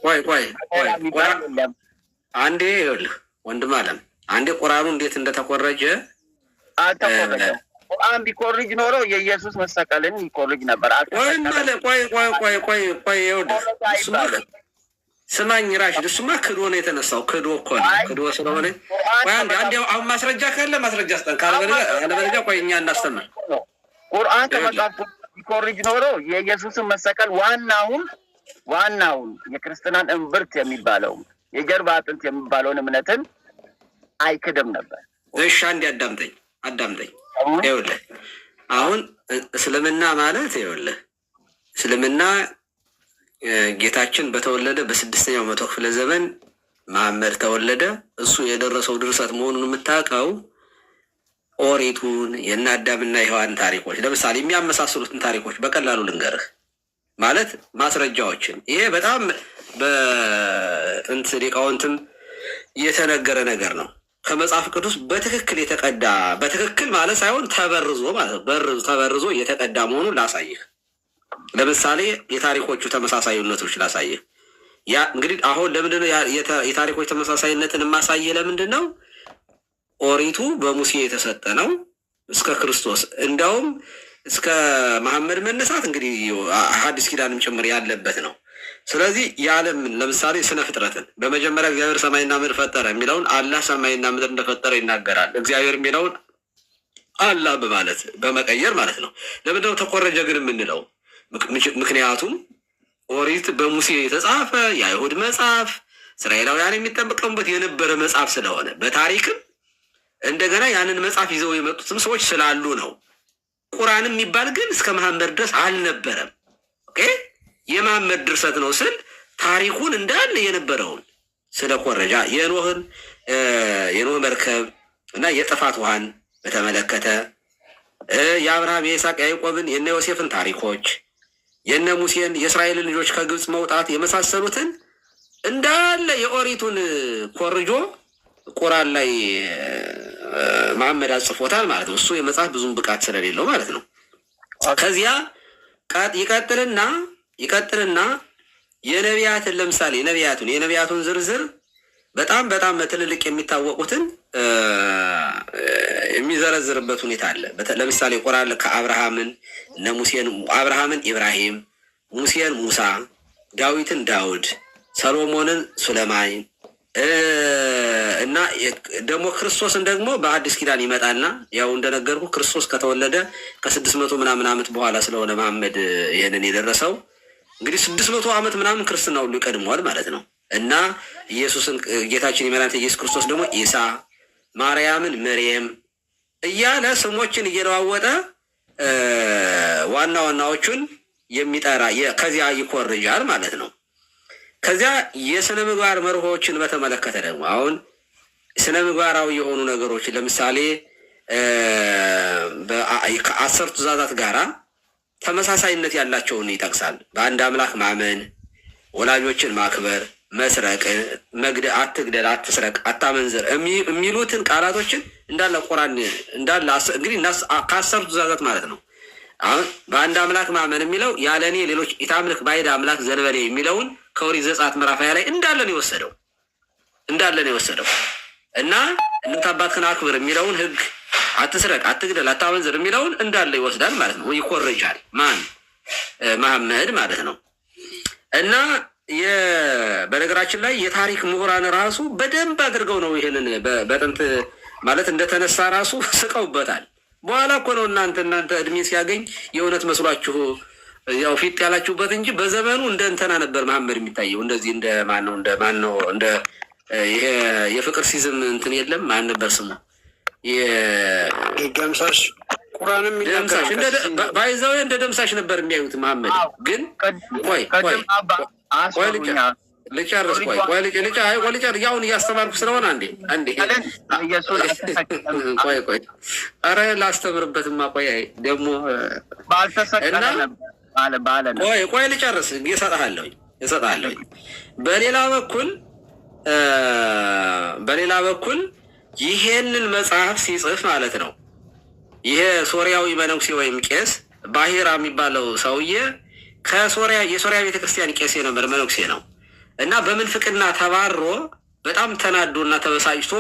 ቆይ አንዴ ይኸውልህ ወንድም አለም አንዴ ቁርአኑ እንዴት እንደተኮረጀ አልተኮረጀም። ቁርአን ቢኮርጅ ኖሮ የኢየሱስ መሰቀልን ይኮርጅ ነበር። ቆይ ይኸውልህ ስማኝ ራሽድ፣ እሱማ ክዶ ነው የተነሳው። ክዶ እኮ ነው ክዶ ስለሆነ አንዴ አሁን ማስረጃ ካለ ማስረጃ ስጠን፣ ካለበለዚያ ቆይ እኛ እናስተምር። ቁርአን ከመጽሐፍ ቢኮርጅ ኖሮ የኢየሱስን መሰቀል ዋናውን የክርስትናን እምብርት የሚባለው የጀርባ አጥንት የሚባለውን እምነትን አይክድም ነበር። እሺ አንዴ አዳምጠኝ። ይኸውልህ አሁን እስልምና ማለት ይኸውልህ እስልምና ጌታችን በተወለደ በ6ኛው መቶ ክፍለ ዘመን መሐመድ ተወለደ። እሱ የደረሰው ድርሰት መሆኑን የምታውቀው ኦሪቱን የእነ አዳምና የሔዋን ታሪኮች ለምሳሌ የሚያመሳስሉትን ታሪኮች በቀላሉ ልንገርህ ማለት ማስረጃዎችን። ይሄ በጣም በጥንት ሊቃውንትም የተነገረ ነገር ነው። ከመጽሐፍ ቅዱስ በትክክል የተቀዳ በትክክል ማለት ሳይሆን ተበርዞ ማለት ተበርዞ የተቀዳ መሆኑን ላሳይህ። ለምሳሌ የታሪኮቹ ተመሳሳይነቶች ላሳይህ። ያ እንግዲህ አሁን ለምንድነው የታሪኮች ተመሳሳይነትን የማሳይህ? ለምንድን ነው? ኦሪቱ በሙሴ የተሰጠ ነው እስከ ክርስቶስ፣ እንዲያውም እስከ መሐመድ መነሳት እንግዲህ ሐዲስ ኪዳንም ጭምር ያለበት ነው። ስለዚህ የዓለምን ለምሳሌ ስነ ፍጥረትን በመጀመሪያ እግዚአብሔር ሰማይና ምድር ፈጠረ የሚለውን አላህ ሰማይና ምድር እንደፈጠረ ይናገራል። እግዚአብሔር የሚለውን አላህ በማለት በመቀየር ማለት ነው። ለምንድነው ተኮረጀ ግን የምንለው? ምክንያቱም ኦሪት በሙሴ የተጻፈ የአይሁድ መጽሐፍ እስራኤላውያን የሚጠቀሙበት የነበረ መጽሐፍ ስለሆነ በታሪክም እንደገና ያንን መጽሐፍ ይዘው የመጡትም ሰዎች ስላሉ ነው። ቁርአንም የሚባል ግን እስከ መሐመድ ድረስ አልነበረም። ኦኬ የመሐመድ ድርሰት ነው ስል ታሪኩን እንዳለ የነበረውን ስለ ኮረጃ የኖህ መርከብ እና የጥፋት ውሃን በተመለከተ የአብርሃም የይስሐቅ ያዕቆብን የነ ዮሴፍን ታሪኮች የነ ሙሴን የእስራኤልን ልጆች ከግብፅ መውጣት የመሳሰሉትን እንዳለ የኦሪቱን ኮርጆ ቁርአን ላይ መሐመድ አጽፎታል ማለት ነው። እሱ የመጽሐፍ ብዙም ብቃት ስለሌለው ማለት ነው። ከዚያ ይቀጥልና የነቢያትን ለምሳሌ የነቢያቱን ዝርዝር በጣም በትልልቅ የሚታወቁትን የሚዘረዝርበት ሁኔታ አለ። ለምሳሌ ቁርአን ከአብርሃምን እነ ሙሴን አብርሃምን ኢብራሂም፣ ሙሴን ሙሳ፣ ዳዊትን ዳውድ፣ ሰሎሞንን ሱለማን እና ደግሞ ክርስቶስን ደግሞ በአዲስ ኪዳን ይመጣና ያው እንደነገርኩ ክርስቶስ ከተወለደ ከ600 ምናምን ዓመት በኋላ ስለሆነ መሐመድ ይህንን የደረሰው እንግዲህ 600 ዓመት ምናምን ክርስትና ሁሉ ይቀድመዋል ማለት ነው። እና ኢየሱስን ጌታችን የመድኃኒት ኢየሱስ ክርስቶስ ደግሞ ኢሳ፣ ማርያምን መርየም እያለ ስሞችን እየለዋወጠ ዋና ዋናዎቹን የሚጠራ ከዚያ ይኮርጃል ማለት ነው። ከዚያ የስነ ምግባር መርሆችን በተመለከተ ደግሞ አሁን ስነ ምግባራዊ የሆኑ ነገሮችን ለምሳሌ ከ10 ትእዛዛት ጋራ ተመሳሳይነት ያላቸውን ይጠቅሳል። በአንድ አምላክ ማመን፣ ወላጆችን ማክበር፣ መስረቅ፣ አትግደል፣ አትስረቅ፣ አታመንዝር የሚሉትን ቃላቶችን እንዳለ ቁርአን እንዳለ እንግዲህ ከ10 ትእዛዛት ማለት ነው። አሁን በአንድ አምላክ ማመን የሚለው ያለ እኔ ሌሎች ኢታምልክ ባዕድ አምላክ ዘንበሌ የሚለውን ከኦሪት ዘጸአት ምዕራፍ 20 ላይ እንዳለ ነው የወሰደው እና እናት አባትህን አክብር የሚለውን ህግ አትስረቅ፣ አትግደል፣ አታመንዝር የሚለውን እንዳለ ይወስዳል ማለት ነው። ይኮርጃል ማን መሐመድ ማለት ነው። እና በነገራችን ላይ የታሪክ ምሁራን ራሱ በደንብ አድርገው ነው ይሄንን በጥንት ማለት እንደተነሳ ራሱ ስቀውበታል። በኋላ እኮ ነው እናንተ እድሜ ሲያገኝ የእውነት መስሏችሁ ያው ፊት ያላችሁበት እንጂ በዘመኑ እንደ እንተና ነበር መሐመድ የሚታየው። እንደዚህ እንደ ማነው እንደ ይሄ የፍቅር ሲዝም እንትን የለም ማን ነበር ስሙ ደምሳሽ ቁርአንም ደምሳሽ ባይዛው እንደ ደምሳሽ ነበር የሚያዩት መሐመድ። ግን ቆይ ልጨርስ ያውን እያስተማርኩ ስለሆነ አንዴ ቆይ ኧረ ላስተምርበትማ ቆይ ደግሞ ቆይ ልጨርስ እሰጥሃለሁኝ። በሌላ በኩል ይሄንን መጽሐፍ ሲጽፍ ማለት ነው ይሄ ሶሪያዊ መነኩሴ ወይም ቄስ ባሂራ የሚባለው ሰውዬ የሶሪያ ቤተክርስቲያን ቄስ የነበር መነኩሴ ነው እና በምንፍቅና ተባሮ በጣም ተናዶና ተበሳጭቶ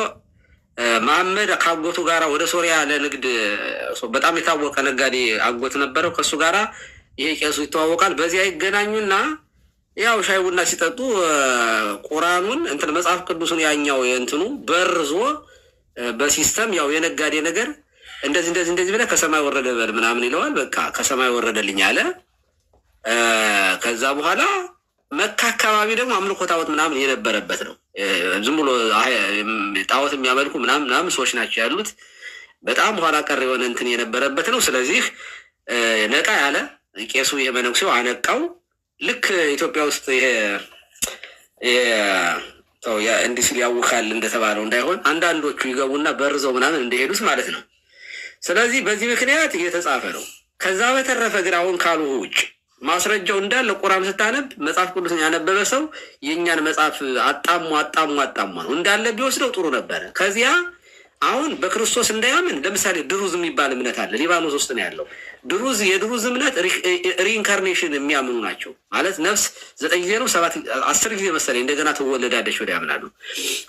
መሐመድ ከአጎቱ ጋራ ወደ ሶሪያ ለንግድ በጣም የታወቀ ነጋዴ አጎት ነበረው። ከእሱ ጋራ ይሄ ቄሱ ይተዋወቃል። በዚያ ይገናኙና ያው ሻይ ቡና ሲጠጡ ቁርአኑን እንትን መጽሐፍ ቅዱስን ያኛው የእንትኑ በርዞ በሲስተም ያው የነጋዴ ነገር እንደዚህ ብለህ ከሰማይ ወረደ በል ምናምን ይለዋል። በቃ ከሰማይ ወረደልኝ አለ። ከዛ በኋላ መካ አካባቢ ደግሞ አምልኮ ጣዖት ምናምን የነበረበት ነው። ዝም ብሎ ጣዖት የሚያመልኩ ምናምን ሰዎች ናቸው ያሉት። በጣም ኋላ ቀር የሆነ እንትን የነበረበት ነው። ስለዚህ ነቃ ያለ ቄሱ የመነኩሴው አነቃው። ልክ ኢትዮጵያ ውስጥ እንዲህ ሲል ያውካል እንደተባለው እንዳይሆን አንዳንዶቹ ይገቡና በርዘው ምናምን እንደሄዱት ማለት ነው። ስለዚህ በዚህ ምክንያት እየተጻፈ ነው። ከዛ በተረፈ ግን አሁን ካሉ ውጭ ማስረጃው እንዳለ ቁርአን ስታነብ መጽሐፍ ቅዱስን ያነበበ ሰው የእኛን መጽሐፍ አጣሙ ነው እንዳለ ቢወስደው ጥሩ ነበረ። ከዚያ አሁን በክርስቶስ እንዳያምን ለምሳሌ ድሩዝ የሚባል እምነት አለ፣ ሊባኖስ ውስጥ ነው ያለው። የድሩዝ እምነት ሪኢንካርኔሽን የሚያምኑ ናቸው። ማለት ነፍስ 9 ጊዜ ነው 10 ጊዜ መሰለኝ እንደገና ትወለዳለች ወደ ያምናሉ።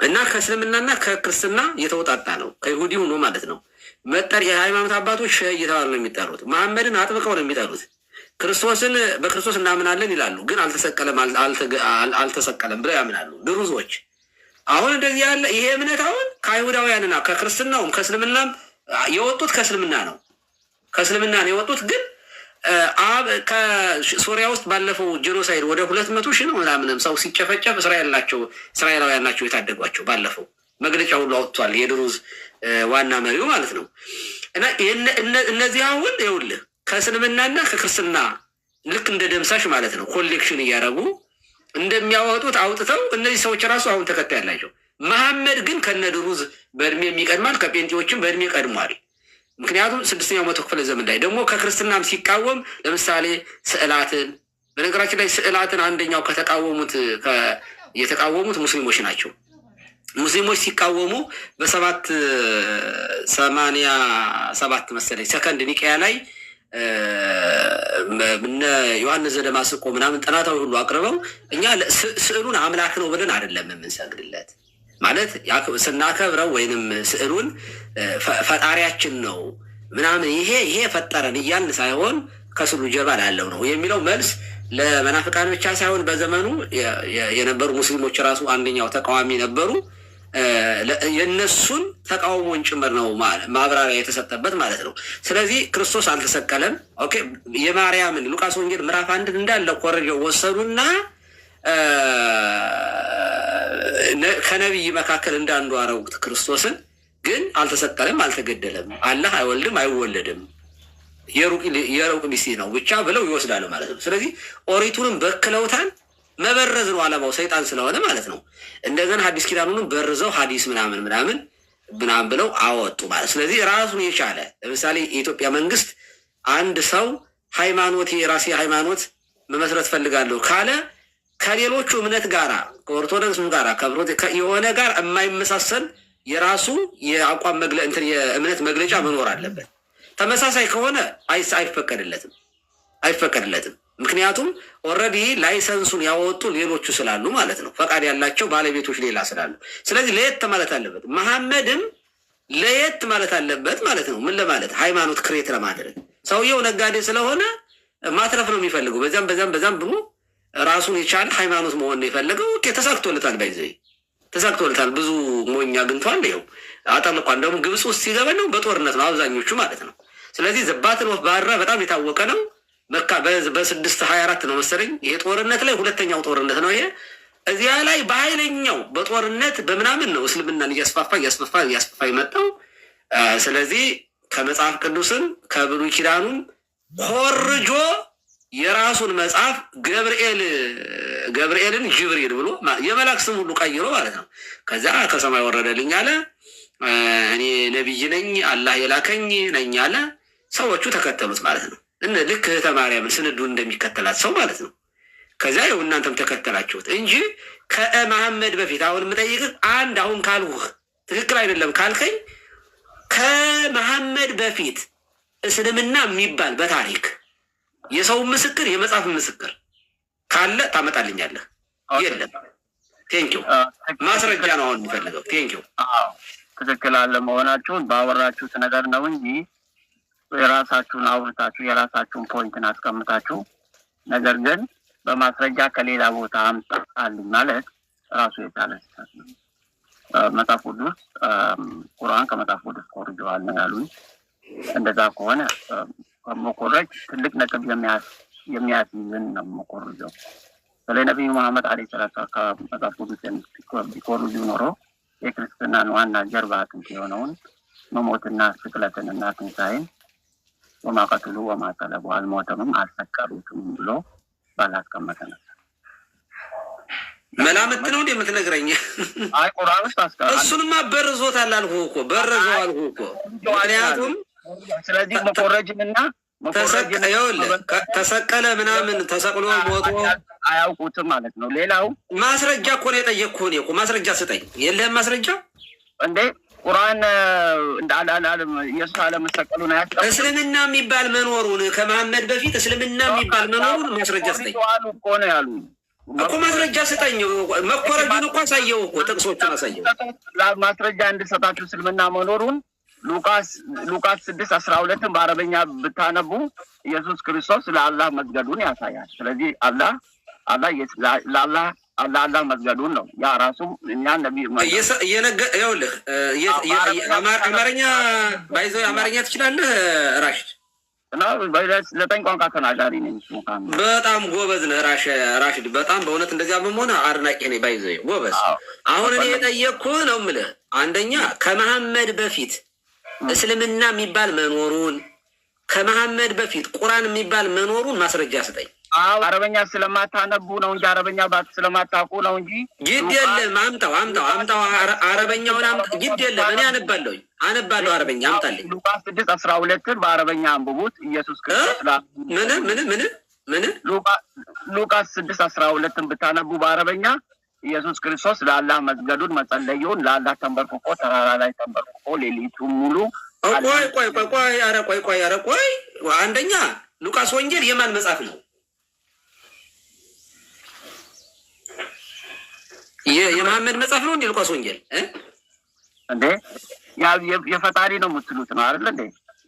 እና ከእስልምናና ከክርስትና የተወጣጣ ነው፣ ከይሁዲ ሆኖ ማለት ነው። የሃይማኖት አባቶች እየተባሉ ነው የሚጠሩት። መሐመድን አጥብቀው ነው የሚጠሩት። በክርስቶስ እናምናለን ይላሉ፣ ግን አልተሰቀለም ብለው ያምናሉ ድሩዞች። አሁን እንደዚህ ያለ ይሄ እምነት አሁን ከአይሁዳውያንና ከክርስትናውም ከእስልምናም የወጡት ከእስልምና ነው የወጡት። ግን ከሶሪያ ውስጥ ባለፈው ጄኖሳይድ ወደ 200,000 ነው ምናምንም ሰው ሲጨፈጨፍ እስራኤላውያን ናቸው የታደጓቸው። ባለፈው መግለጫ ሁሉ አወጥቷል የድሩዝ ዋና መሪው ማለት ነው። እና እነዚህ አሁን ይኸውልህ ከእስልምናና ከክርስትና ልክ እንደ ደምሳሽ ማለት ነው ኮሌክሽን እያደረጉ እንደሚያወጡት አውጥተው እነዚህ ሰዎች ራሱ አሁን ተከታይ ያላቸው። መሐመድ ግን ከነ ድሩዝ በእድሜ የሚቀድማል፣ ከጴንጤዎችም በእድሜ ቀድሟል። ምክንያቱም 6ኛው መቶ ክፍለ ዘመን ላይ ደግሞ ከክርስትናም ሲቃወም ለምሳሌ ስዕላትን፣ በነገራችን ላይ ስዕላትን አንደኛው የተቃወሙት ሙስሊሞች ናቸው። ሙስሊሞች ሲቃወሙ በ787 መሰለኝ ሰከንድ ኒቅያ ላይ እነ ዮሐንስ ዘደማስቆ ምናምን ጥናታዊ ሁሉ አቅርበው እኛ ስዕሉን አምላክ ነው ብለን አይደለም የምንሰግድለት፣ ማለት ስናከብረው ወይንም ስዕሉን ፈጣሪያችን ነው ምናምን ይሄ ፈጠረን እያልን ሳይሆን ከስዕሉ ጀርባ ላለው ነው የሚለው መልስ ለመናፍቃን ብቻ ሳይሆን በዘመኑ የነበሩ ሙስሊሞች ራሱ አንደኛው ተቃዋሚ ነበሩ። የእነሱን ተቃውሞን ጭምር ነው ማብራሪያ የተሰጠበት ማለት ነው። ስለዚህ ክርስቶስ አልተሰቀለም። ኦኬ የማርያምን ሉቃስ ወንጌል ምዕራፍ 1 እንዳለ ኮረጆው ወሰዱና ከነቢይ መካከል እንዳንዱ አረጉት። ክርስቶስን ግን አልተሰቀለም፣ አልተገደለም፣ አላህ አይወልድም አይወለድም፣ የሩቅ ቢሲ ነው ብቻ ብለው ይወስዳሉ ማለት ነው። ስለዚህ ኦሪቱንም በክለውታል። መበረዝ ነው ዓላማው፣ ሰይጣን ስለሆነ ማለት ነው። እንደገና ሐዲስ ኪዳኑንም በርዘው ሐዲስ ምናምን ብለው አወጡ ማለት። ስለዚህ ራሱን የቻለ ለምሳሌ የኢትዮጵያ መንግስት አንድ ሰው የራሴ ሃይማኖት መመስረት ፈልጋለሁ ካለ ከሌሎቹ እምነት ጋራ ከኦርቶዶክስ ጋራ የሆነ ጋር የማይመሳሰል የራሱ የአቋም የእምነት መግለጫ መኖር አለበት። ተመሳሳይ ከሆነ አይፈቀድለትም። ምክንያቱም ኦልሬዲ ላይሰንሱን ያወጡ ሌሎቹ ስላሉ ማለት ነው። ፈቃድ ያላቸው ባለቤቶች ሌላ ስላሉ፣ ስለዚህ ለየት ማለት አለበት። መሐመድም ለየት ማለት አለበት ማለት ነው። ምን ለማለት ሃይማኖት ክሬት ለማድረግ ሰውየው ነጋዴ ስለሆነ ማትረፍ ነው የሚፈልገው። በዛም ብሎ ራሱን የቻለ ሃይማኖት መሆን ነው የፈለገው። ተሳክቶለታል፣ ተሳክቶለታል። ብዙ ሞኝ አግኝቷል። ይኸው አጠልቋን ደግሞ ግብፅ ውስጥ ሲገባ ነው በጦርነት ነው አብዛኞቹ ማለት ነው። ስለዚህ ዘባትን ወፍ ባራ በጣም የታወቀ ነው። መካ በ624 ነው መሰለኝ ይሄ ጦርነት ላይ ሁለተኛው ጦርነት ነው ይሄ። እዚያ ላይ በኃይለኛው በጦርነት በምናምን ነው እስልምናን እያስፋፋ የመጣው። ስለዚህ ከመጽሐፍ ቅዱስን ከብሉይ ኪዳኑም ኮርጆ የራሱን መጽሐፍ ገብርኤልን ጅብሪል ብሎ የመላክ ስም ሁሉ ቀይሮ ማለት ነው። ከዛ ከሰማይ ወረደልኝ አለ። እኔ ነቢይ ነኝ አላህ የላከኝ ነኝ አለ። ሰዎቹ ተከተሉት ማለት ነው። ልክ እህተ ማርያምን ስንዱን እንደሚከተላት ሰው ማለት ነው። ከዚያ ይኸው እናንተም ተከተላችሁት እንጂ ከመሐመድ በፊት አሁን የምጠይቅህ አሁን ካልሁህ ትክክል አይደለም ካልከኝ ከመሐመድ በፊት እስልምና የሚባል በታሪክ የሰው ምስክር የመጽሐፍ ምስክር ካለ ታመጣልኛለህ? የለም። ቴንኪው ማስረጃ ነው አሁን የሚፈልገው። ቴንኪው ትክክል አለ መሆናችሁን ባወራችሁት ነገር ነው እንጂ የራሳችሁን አውርታችሁ የራሳችሁን ፖይንትን አስቀምጣችሁ ነገር ግን በማስረጃ ከሌላ ቦታ አምጣልኝ ማለት ራሱ የቻለ ስህተት ነው። መጽሐፍ ቅዱስ ቁርአን ከመጽሐፍ ቅዱስ ኮርጀዋል ነው ያሉኝ። እንደዛ ከሆነ መኮረጅ ትልቅ ነጥብ የሚያስይዝን ነው መኮረጀው። ስለ ነቢዩ መሐመድ አለይሂ ሰላቱ ከመጽሐፍ ቅዱስ ቢኮርጁ ኖሮ የክርስትናን ዋና ጀርባ አጥንት የሆነውን መሞትና ስቅለትንና ትንሣኤን ወማ ቀተሉ ወማ ሰለቡ አልሞተምም አልሰቀሉትም ብሎ ባላስቀመጠ ነበር። መላምት ነው እንዴ የምትነግረኝ? አይ ቁርአን ውስጥ አስቀምጧል። እሱንማ በርዞታል አልኩህ እኮ በረዘው አልኩህ እኮ። ምክንያቱም ስለዚህ መኮረጅንና ተሰቀለ ምናምን ተሰቅሎ ሞቶ አያውቁትም ማለት ነው። ሌላው ማስረጃ እኮ ነው የጠየቅኩህ እኔ እኮ። ማስረጃ ስጠኝ። የለህም ማስረጃ እንዴ? ቁርአን ኢየሱስ አለመሰቀሉን አያስቀምጥም። እስልምና የሚባል መኖሩን ከመሐመድ በፊት እስልምና የሚባል መኖሩን ማስረጃ ስጠኝ እኮ ነው ያሉ እኮ። ማስረጃ ስጠኝ። መኮረጁን እኮ አሳየው እኮ ጥቅሶቹን አሳየው። ማስረጃ እንድሰጣችሁ እስልምና መኖሩን ሉቃስ 6:12 በአረበኛ ብታነቡ ኢየሱስ ክርስቶስ ለአላህ መስገዱን ያሳያል። ስለዚህ ለአላህ መስገዱን ነው። ያ ራሱ እኛ ነብይ ይኸውልህ አማርኛ ባይዘው አማርኛ ትችላለህ ራሽድ? እና 9 ቋንቋ ተናጋሪ ነኝ። በጣም ጎበዝ ነህ ራሽድ። በጣም በእውነት እንደዚያ በመሆን አድናቂ ነኝ። ባይዘው ጎበዝ። አሁን እኔ የጠየቅኩህ ነው የምልህ አንደኛ ከመሐመድ በፊት እስልምና የሚባል መኖሩን ከመሐመድ በፊት ቁርአን የሚባል መኖሩን ማስረጃ ስጠኝ። አረበኛ ስለማታነቡ ነው እንጂ አረበኛ ስለማታውቁ ነው እንጂ ግድ የለም። አምጣው አረበኛውን ግድ የለም። እኔ አነባለሁ አረበኛ አምጣልኝ። ሉቃስ 6:12 በአረበኛ አንብቡት። ኢየሱስ ክርስቶስ ምን ሉቃስ 6:12 ብታነቡ በአረበኛ ኢየሱስ ክርስቶስ ለአላህ መስገዱን መጸለዩን ለአላህ ተንበርክኮ ተራራ ላይ ተንበርክኮ ሌሊቱን ሙሉ ቆይ አንደኛ ሉቃስ ወንጌል የማን መጽሐፍ ነው? የመሐመድ መጽሐፍ ነው እንዴ ሉቃስ ወንጌል? እንዴ የፈጣሪ ነው የምትሉት ነው አይደል እንዴ?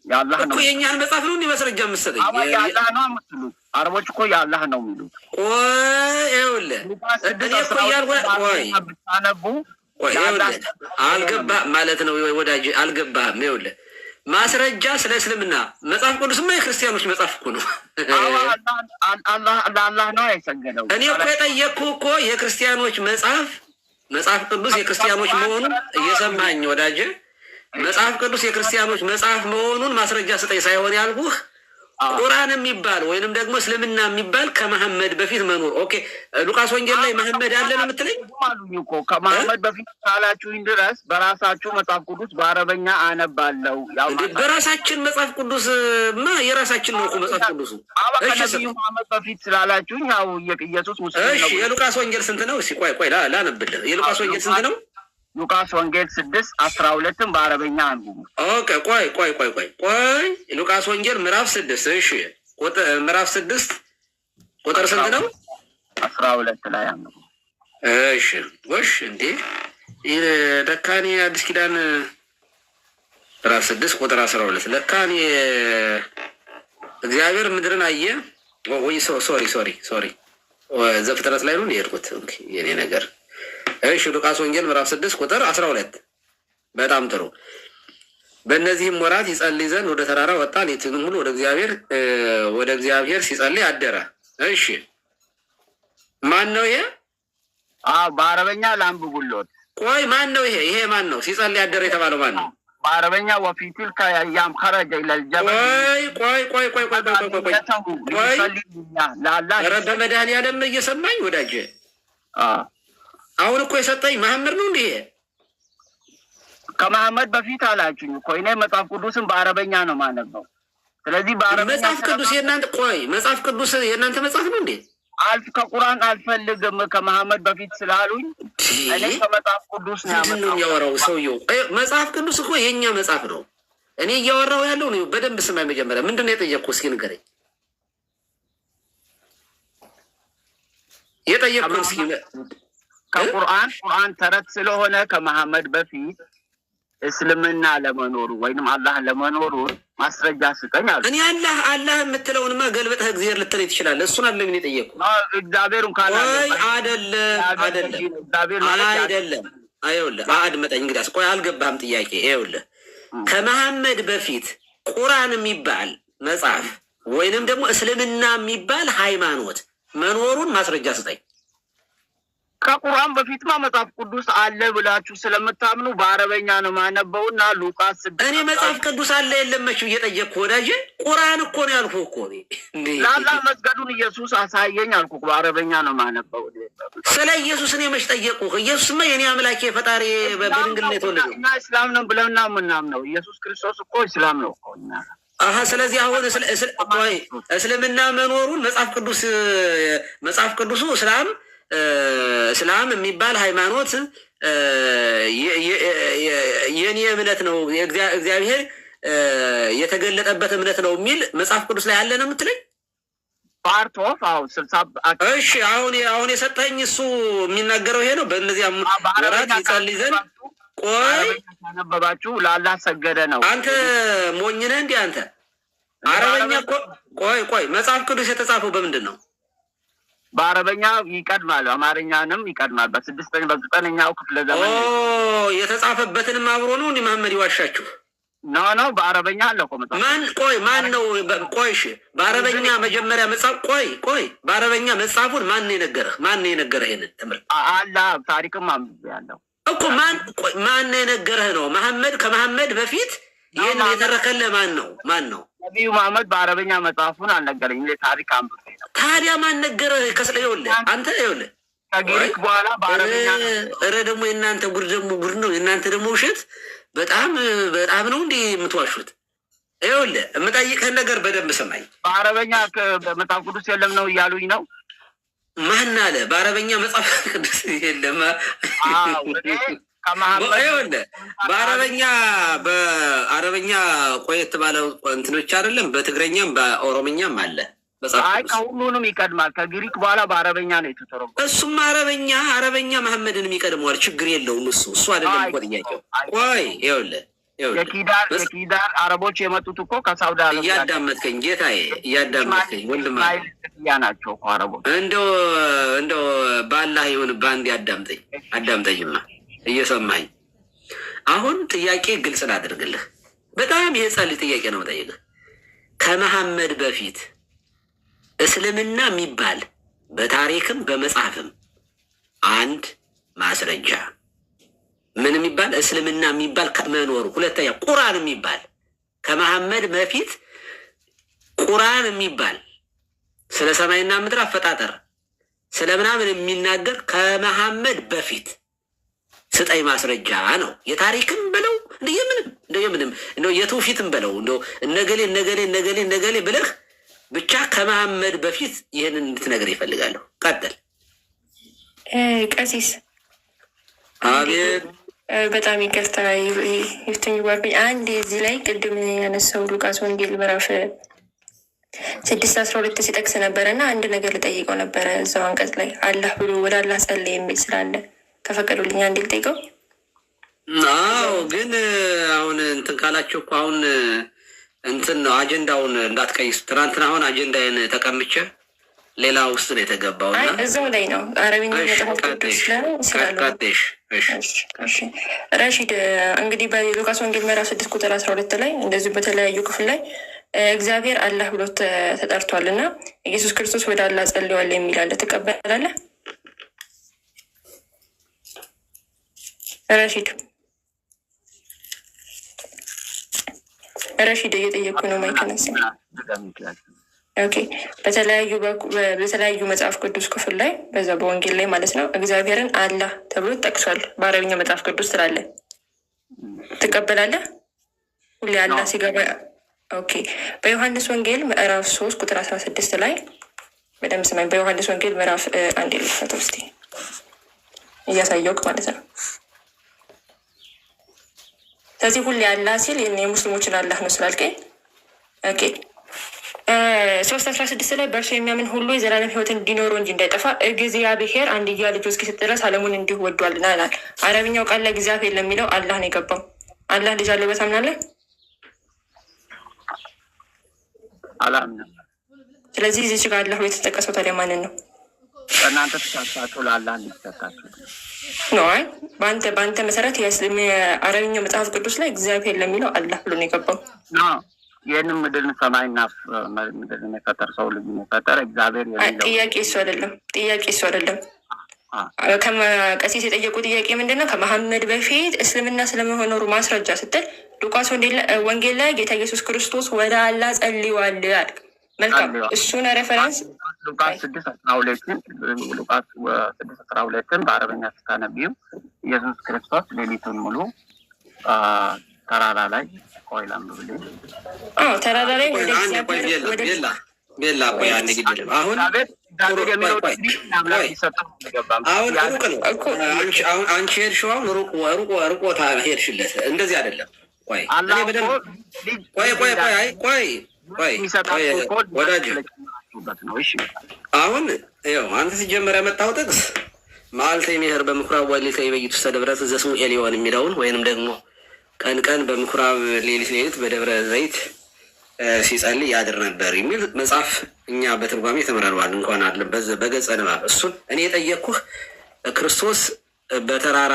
የአላህ ነው እኮ የኛን መጽሐፍ ነው እንዴ መስረጃ የምትሰጠኝ? የአላህ ነው የምትሉት አረቦች እኮ የአላህ ነው የሚሉት። ይኸውልህ እኔ እኮ ብታነቡ አልገባህም ማለት ነው ወዳጅ፣ አልገባህም። ይኸውልህ ማስረጃ ስለ እስልምና መጽሐፍ ቅዱስማ የክርስቲያኖች መጽሐፍ እኮ ነው። ለአላህ ነው አይሰገደው። እኔ እኮ የጠየቅኩህ እኮ የክርስቲያኖች መጽሐፍ ቅዱስ የክርስቲያኖች መሆኑን እየሰማኝ ወዳጅ፣ መጽሐፍ ቅዱስ የክርስቲያኖች መጽሐፍ መሆኑን ማስረጃ ስጠኝ ሳይሆን ያልኩህ ቁርአን የሚባል ወይንም ደግሞ እስልምና የሚባል ከመሐመድ በፊት መኖር። ኦኬ ሉቃስ ወንጌል ላይ መሐመድ አለ ነው የምትለኝ? አሉኝ እኮ ከመሐመድ በፊት ካላችሁኝ ድረስ በራሳችሁ መጽሐፍ ቅዱስ በአረበኛ አነባለሁ። በራሳችን መጽሐፍ ቅዱስ የራሳችን ነው እኮ መጽሐፍ ቅዱሱ። ከነቢዩ መሐመድ በፊት ስላላችሁኝ ያው ኢየሱስ ሙስሊም ነው። እሺ የሉቃስ ወንጌል ስንት ነው? እስኪ ቆይ ላነብልህ። የሉቃስ ወንጌል ስንት ነው? ሉቃስ ወንጌል 6:12 በአረበኛ አንብቡ። ኦኬ ቆይ ሉቃስ ወንጌል ምዕራፍ 6 እሺ ምዕራፍ 6 ቁጥር ስንት ነው? 12 ላይ አንብቡ። እሺ እንዴ ለካኔ አዲስ ኪዳን ምዕራፍ 6 ቁጥር 12 ለካኔ እግዚአብሔር ምድርን አየ ወይ ሶሪ ዘፍጥረት ላይ ነው የሄድኩት የኔ ነገር። እሺ ሉቃስ ወንጌል ምዕራፍ 6 ቁጥር 12 በጣም ጥሩ። በእነዚህም ወራት ይጸልይ ዘንድ ወደ ተራራ ወጣ፣ ሌሊቱን ሙሉ ወደ እግዚአብሔር ሲጸልይ አደረ። እሺ ማን ነው ይሄ? በአረበኛ ላንብቡልዎት። ቆይ ማን ነው ይሄ? ይሄ ማን ነው? ሲጸልይ አደረ የተባለው ማን ነው? በአረበኛ ወፊቲል ከያም ከረጀ ይለልጀበ ቆይ በመድኃኒዓለም እየሰማኝ ወዳጄ አሁን እኮ የሰጠኝ መሐመድ ነው እንዴ? ከመሐመድ በፊት አላችሁኝ እኮ። እኔ መጽሐፍ ቅዱስን በአረበኛ ነው ማነበው። ስለዚህ በአረበኛ መጽሐፍ ቅዱስ የእናንተ መጽሐፍ ቅዱስ የእናንተ መጽሐፍ ነው እንዴ? ከቁርአን አልፈልግም ከመሐመድ በፊት ስላሉኝ እኔ ከመጽሐፍ ቅዱስ ነው ያወራው ሰውየው። መጽሐፍ ቅዱስ እኮ የኛ መጽሐፍ ነው። እኔ እያወራው ያለው ነው። በደንብ ስማኝ። መጀመሪያ ምንድን ነው የጠየቅኩህ? እስኪ ንገረኝ። የጠየቅኩህ እስኪ ቁርአን ተረት ስለሆነ ከመሐመድ በፊት እስልምና ለመኖሩ ወይንም አላህ ለመኖሩ ማስረጃ ስጠኝ አሉ። እኔ አላህ የምትለውንማ ገልበጥህ እግዚአብሔር ልትለኝ ትችላለህ። እሱን አለ ምን የጠየቁ እግዚአብሔርን ካለ አይደለም። አይውልህ አድመጠኝ እንግዲያስ። ቆይ አልገባህም ጥያቄ። ይኸውልህ ከመሐመድ በፊት ቁርአን የሚባል መጽሐፍ ወይንም ደግሞ እስልምና የሚባል ሃይማኖት መኖሩን ማስረጃ ስጠኝ። ከቁርአን በፊትማ መጽሐፍ ቅዱስ አለ ብላችሁ ስለምታምኑ በአረበኛ ነው ማነበውና ሉቃስ እኔ መጽሐፍ ቅዱስ አለ የለመችው እየጠየቅኩ ወዳጅ ቁርአን እኮ ነው ያልኩህ እኮ ለአላህ መስገዱን ኢየሱስ አሳየኝ አልኩህ። በአረበኛ ነው ማነበው። ስለ ኢየሱስ እኔ መች ጠየቅኩህ? ኢየሱስማ የኔ አምላኬ ፈጣሪ በድንግልና የተወለደው እና እስላም ነው ብለና ምናምነው ኢየሱስ ክርስቶስ እኮ እስላም ነው እኮ እኛ። ስለዚህ አሁን እስልምና መኖሩን መጽሐፍ ቅዱሱ እስላም የሚባል ሃይማኖት የኔ እምነት ነው እግዚአብሔር የተገለጠበት እምነት ነው የሚል መጽሐፍ ቅዱስ ላይ አለ ነው የምትለኝ? ፓርት ኦፍ እሺ፣ አሁን የሰጠኝ እሱ የሚናገረው ይሄ ነው። በእነዚያ ወራት ይጸልይ ዘንድ ቆይ ያነበባችሁ ለአላህ ሰገደ ነው። አንተ ሞኝ ነህ እንዴ አንተ? አረበኛ እኮ ቆይ መጽሐፍ ቅዱስ የተጻፈው በምንድን ነው? በአረበኛ ይቀድማል፣ አማርኛንም ይቀድማል። በ9ኛው ክፍለ ዘመን የተጻፈበትንም አብሮ ነው እንዲህ መሐመድ ይዋሻችሁ? ኖ በአረበኛ አለ እኮ መጽሐፍ። ማን ነው? እሺ በአረበኛ መጀመሪያ መጽሐፍ በአረበኛ መጽሐፉን ማን ነው የነገረህ? ይሄንን ትምህርት አላ ታሪክም ያለው እኮ ማን ነው የነገረህ ነው? ከመሐመድ በፊት ይህን የተረከልህ ማን ነው? ነቢዩ መሐመድ በአረበኛ መጽሐፉን አልነገረኝ። ታሪክ አንብቤ ነው። ታዲያ ማን ነገረህ? ይኸውልህ አንተ ከግሪክ በኋላ በአረበኛ ደግሞ የእናንተ ጉድ ነው። የእናንተ ደግሞ ውሸት በጣም ነው እንዲህ የምትዋሹት። ይኸውልህ የምጠይቅህን ነገር በደንብ ሰማኝ። በአረበኛ መጽሐፍ ቅዱስ የለም ነው እያሉኝ ነው። ማን አለ? በአረበኛ መጽሐፍ ቅዱስ የለም? በአረበኛ ቆየት ባለው እንትኖች አይደለም፣ በትግረኛም በኦሮምኛም አለ። ከሁሉንም ይቀድማል። ከግሪክ በኋላ በአረበኛ ነው የተተረጎመው። እሱም አረበኛ መሐመድንም ይቀድመዋል። ችግር የለውም። እሱ አይደለም እኮ ጥያቄው። ይኸውልህ የኪዳን አረቦች የመጡት እኮ ከሳውዲ አረቢያ። እያዳመጥከኝ ጌታዬ፣ እያዳመጥከኝ ወንድም ናቸው እኮ አረቦች። እንደው በአላህ ይሁን በአንድ አዳምጠኝማ እየሰማኝ። አሁን ጥያቄ ግልጽ ላድርግልህ። በጣም የህፃን ጥያቄ ነው ጠይቅህ። ከመሐመድ በፊት እስልምና የሚባል በታሪክም በመጽሐፍም አንድ ማስረጃ ምን የሚባል እስልምና የሚባል መኖሩ፣ ሁለተኛ ቁርአን የሚባል ከመሐመድ በፊት ቁርአን የሚባል ስለ ሰማይና ምድር አፈጣጠር ስለ ምናምን የሚናገር ከመሐመድ በፊት ስጠኝ ማስረጃ ነው። የታሪክም በለው እንደየምንም የትውፊትም በለው እነገሌ ብለህ ብቻ ከመሐመድ በፊት ይህንን እንድትነግር ይፈልጋለሁ። ቀጥል ቀሲስ። አቤት። በጣም ይቅርታ ይፍትኝ ባርኩኝ። አንድ እዚህ ላይ ቅድም ያነሳው ሉቃስ ወንጌል ምዕራፍ 6:12 ሲጠቅስ ነበረ እና አንድ ነገር ልጠይቀው ነበረ። እዛው አንቀጽ ላይ አላህ ብሎ ወደ አላህ ጸለየ የሚል ስላለ ከፈቀዱልኝ አንድ ልጠይቀው። አዎ፣ ግን አሁን እንትን ካላችሁ እኮ አሁን እንትን ነው አጀንዳውን እንዳትቀይሱ። ትናንትና አሁን አጀንዳዬን ተቀምቼ ሌላ ውስጥ ነው የተገባው እና እዛው ላይ ነው አረብኛ መጽሐፍ ቅዱስ ስላሉ። ረሺድ እንግዲህ በሉቃስ ወንጌል ምዕራፍ 6:12 ላይ እንደዚሁ በተለያዩ ክፍል ላይ እግዚአብሔር አላህ ብሎ ተጠርቷል እና ኢየሱስ ክርስቶስ ወደ አላህ ጸልዋል የሚል አለ። ትቀበላለህ ረሺድ? እየጠየኩ ነው። ማይከነስ ኦኬ። በተለያዩ መጽሐፍ ቅዱስ ክፍል ላይ በዛ በወንጌል ላይ ማለት ነው እግዚአብሔርን አላህ ተብሎ ጠቅሷል። በአረብኛ መጽሐፍ ቅዱስ ስላለ ትቀበላለህ? ሁሌ አላህ ሲገባ ኦኬ። በዮሐንስ ወንጌል ምዕራፍ 3:16 ላይ በደምብ ስማኝ። በዮሐንስ ወንጌል ምዕራፍ 1 ልፈት ውስጥ እያሳየውክ ማለት ነው። ስለዚህ ሁሌ አላህ ሲል የሙስሊሞችን አላህ ነው ስላልከኝ ኦኬ። 3:16 ላይ በእርሱ የሚያምን ሁሉ የዘላለም ሕይወት እንዲኖረው እንጂ እንዳይጠፋ እግዚአብሔር አንድያ ልጁ እስኪሰጥ ድረስ ዓለሙን እንዲሁ ወዷልና ይላል። አረብኛው ቃል ላይ እግዚአብሔር ለሚለው አላህ ነው የገባው። አላህ ልጅ አለው በታምናለህ? አላምንም። ስለዚህ እዚህ ጋር አላህ የተጠቀሰው ታዲያ ማንን ነው? እናንተ ተሳሳችሁ ለአላህ እንዲሰጣችሁ ነው። አይ በአንተ መሰረት የአረብኛው መጽሐፍ ቅዱስ ላይ እግዚአብሔር ለሚለው አላህ ብሎ ነው የገባው። ይህንም ምድርን ሰማይና ምድርን የፈጠረ ሰው ልጅ የፈጠረ እግዚአብሔር የሚለው ጥያቄ እሱ አይደለም። ቀሲስ የጠየቁ ጥያቄ ምንድን ነው? ከመሐመድ በፊት እስልምና ስለመኖሩ ማስረጃ ስትል ሉቃስ ወንጌል ላይ ጌታ ኢየሱስ ክርስቶስ ወደ አላህ ጸልዋል አልክ። መልካም፣ እሱን ሬፈረንስ ሉቃስ 6:12 በአረበኛ ስታነቢው ኢየሱስ ክርስቶስ ሌሊቱን ሙሉ ተራራ ላይ ተራራ ላይ ቤላ ቆይ አንድ ጊዜ አሁን አንቺ ሄድሽው አሁን ሩቆ ሄድሽለት። እንደዚህ አይደለም። ቆይ ወዳጅ አሁን ይኸው አንተ ሲጀመር ያመጣው ጥቅስ መዓልተ ይሜህር በምኩራብ ወሌሊተ ይቤይቱ ውስተ ደብረ ዘስሙ ኤሊዮን የሚለውን ወይንም ደግሞ ቀን ቀን በምኩራብ ሌሊት በደብረ ዘይት ሲጸልይ ያድር ነበር የሚል መጽሐፍ እኛ በትርጓሜ ተመረረዋል። እንኳን አለ በገጸ ንባብ እሱን እኔ የጠየቅኩህ ክርስቶስ በተራራ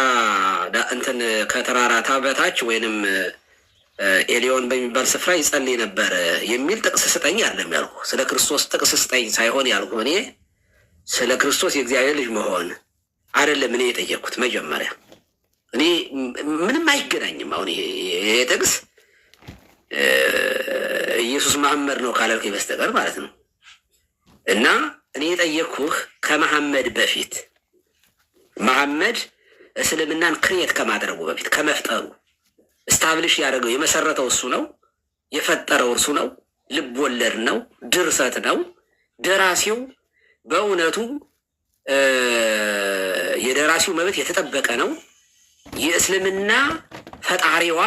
ከተራራ ታበታች ወይንም ኤሊዮን በሚባል ስፍራ ይጸልይ ነበር የሚል ጥቅስ ስጠኝ አይደለም ያልኩህ። ስለ ክርስቶስ ጥቅስ ስጠኝ ሳይሆን ያልኩህ እኔ ስለ ክርስቶስ የእግዚአብሔር ልጅ መሆን አይደለም እኔ የጠየቅኩት። መጀመሪያ እኔ ምንም አይገናኝም። አሁን ይሄ ጥቅስ ኢየሱስ መሐመድ ነው ካላልከኝ በስተቀር ማለት ነው። እና እኔ የጠየቅኩህ ከመሐመድ በፊት መሐመድ እስልምናን ክሬት ከማድረጉ በፊት ከመፍጠሩ ስታብሊሽ ያደረገው የመሰረተው እሱ ነው፣ የፈጠረው እርሱ ነው። ልብ ወለድ ነው፣ ድርሰት ነው። ደራሲው በእውነቱ የደራሲው መብት የተጠበቀ ነው። የእስልምና ፈጣሪዋ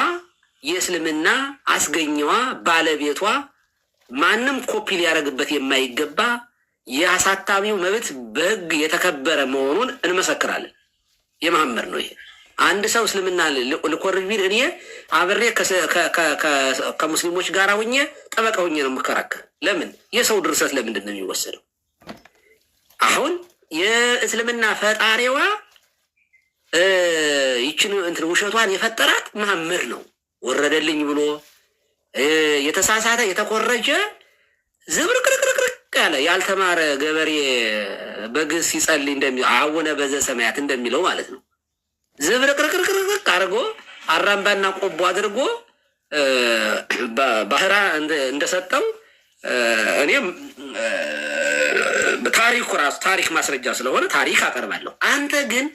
የእስልምና አስገኘዋ ባለቤቷ ማንም ኮፒ ሊያደርግበት የማይገባ የአሳታሚው መብት በሕግ የተከበረ መሆኑን እንመሰክራለን። የመሐመድ ነው ይሄ። አንድ ሰው እስልምና ልኮርጅ ቢል እኔ አብሬ ከሙስሊሞች ጋር ሁኜ ጠበቃ ሁኜ ነው የምከራከር። ለምን የሰው ድርሰት ለምንድን ነው የሚወሰደው? አሁን የእስልምና ፈጣሪዋ ይችን ውሸቷን የፈጠራት መሐመድ ነው። ወረደልኝ ብሎ የተሳሳተ የተኮረጀ ዝብርቅርቅርቅርቅ ያለ ያልተማረ ገበሬ በግስ ሲጸልይ አቡነ በዘሰማያት እንደሚለው ማለት ነው። ዝብርቅርቅርቅርቅ አድርጎ አራምባና ቆቦ አድርጎ ባህራ እንደሰጠው እኔም ታሪኩ ራሱ ታሪክ ማስረጃ ስለሆነ ታሪክ አቀርባለሁ። አንተ ግን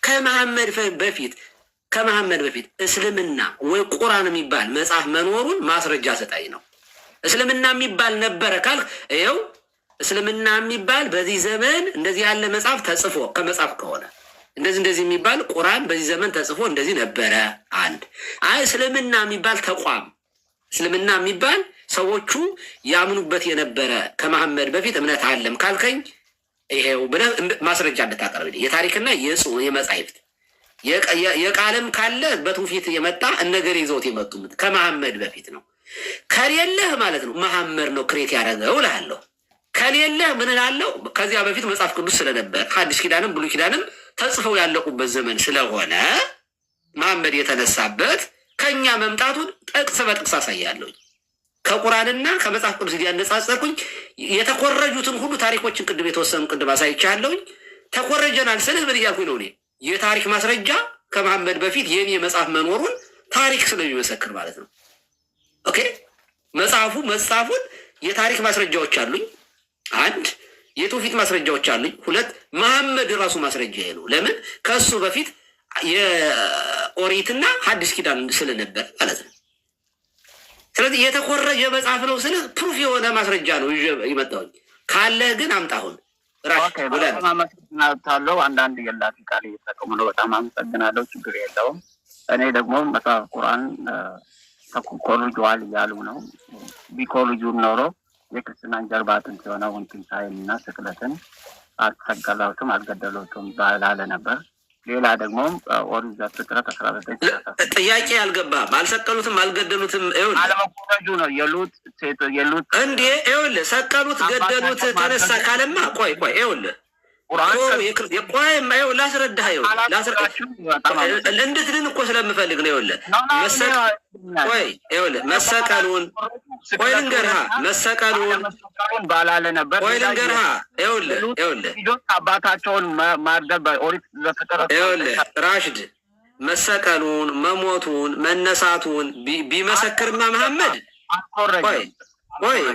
ከመሐመድ በፊት እስልምና ወይ ቁርአን የሚባል መጽሐፍ መኖሩን ማስረጃ ሰጣኝ ነው። እስልምና የሚባል ነበረ ካልክ ይኸው እስልምና የሚባል በዚህ ዘመን እንደዚህ ያለ መጽሐፍ ተጽፎ ከመጽሐፍ ከሆነ እንደዚህ የሚባል ቁርአን በዚህ ዘመን ተጽፎ እንደዚህ ነበረ። አንድ እስልምና የሚባል ተቋም እስልምና የሚባል ሰዎቹ ያምኑበት የነበረ ከመሐመድ በፊት እምነት አለም ካልከኝ ይሄው ብለህ ማስረጃ እንድታቀርብ የታሪክና የመጻሕፍት የቃልም ካለ በትውፊት የመጣ እነገር ይዘውት የመጡት ከመሐመድ በፊት ነው። ከሌለህ ማለት ነው መሐመድ ነው ክሬት ያደረገው እልሃለሁ። ከሌለህ ምን እላለሁ? ከዚያ በፊት መጽሐፍ ቅዱስ ስለነበር ሐዲስ ኪዳንም ብሉይ ኪዳንም ተጽፈው ያለቁበት ዘመን ስለሆነ መሐመድ የተነሳበት ከኛ መምጣቱን ጥቅስ በጥቅስ አሳያለሁ። ከቁርአንና ከመጽሐፍ ቅዱስ እያነጻጸርኩኝ የተኮረጁትን ሁሉ ታሪኮችን ቅድም የተወሰኑ ቅድም አሳይቻለሁኝ። ተኮረጀናል ስልህ ምን እያልኩኝ ነው? እኔ የታሪክ ማስረጃ ከመሐመድ በፊት የኔ መጽሐፍ መኖሩን ታሪክ ስለሚመሰክር ማለት ነው። ኦኬ መጽሐፉን የታሪክ ማስረጃዎች አሉኝ። አንድ የትውፊት ማስረጃዎች አሉኝ። ሁለት መሐመድ ራሱ ማስረጃ ነው። ለምን ከሱ በፊት የኦሪትና ሐዲስ ኪዳን ስለነበር ማለት ነው። ስለዚህ የተኮረጀ መጽሐፍ ነው ስለ ፕሩፍ የሆነ ማስረጃ ነው ይመጣውኝ። ካለ ግን አምጣሁን አመሰግናለሁ። አንዳንድ የላፊ ቃል እየተጠቀሙ ነው። በጣም አመሰግናለሁ። ችግር የለውም። እኔ ደግሞ መጽሐፍ ቁርአን ተኮርጇል እያሉ ነው። ቢኮርጁም ኖሮ የክርስትናን ጀርባ አጥንት የሆነውን ትንሣኤንና ስቅለትን አልተሰቀሉትም፣ አልገደሉትም ባላለ ነበር። ሌላ ደግሞ ኦሪት ዘፍጥረት 19 ጥያቄ አልገባም። አልሰቀሉትም፣ አልገደሉትም አለመቆረጁ ነው የሉት እንዴ? ይኸውልህ ሰቀሉት፣ ገደሉት፣ ተነሳ ካለማ ቆይ ይኸውልህ ላስረዳህ እንድትድን እኮ ስለምፈልግ ነው። መሰቀሉን ቆይ ልንገርህ፣ መሰቀሉን ባላለ ነበር። ቆይ ልንገርህ፣ አባታቸውን ማርደብ ኦሪት ዘፍጥረት ራሽድ መሰቀሉን፣ መሞቱን፣ መነሳቱን ቢመሰክርማ መሐመድ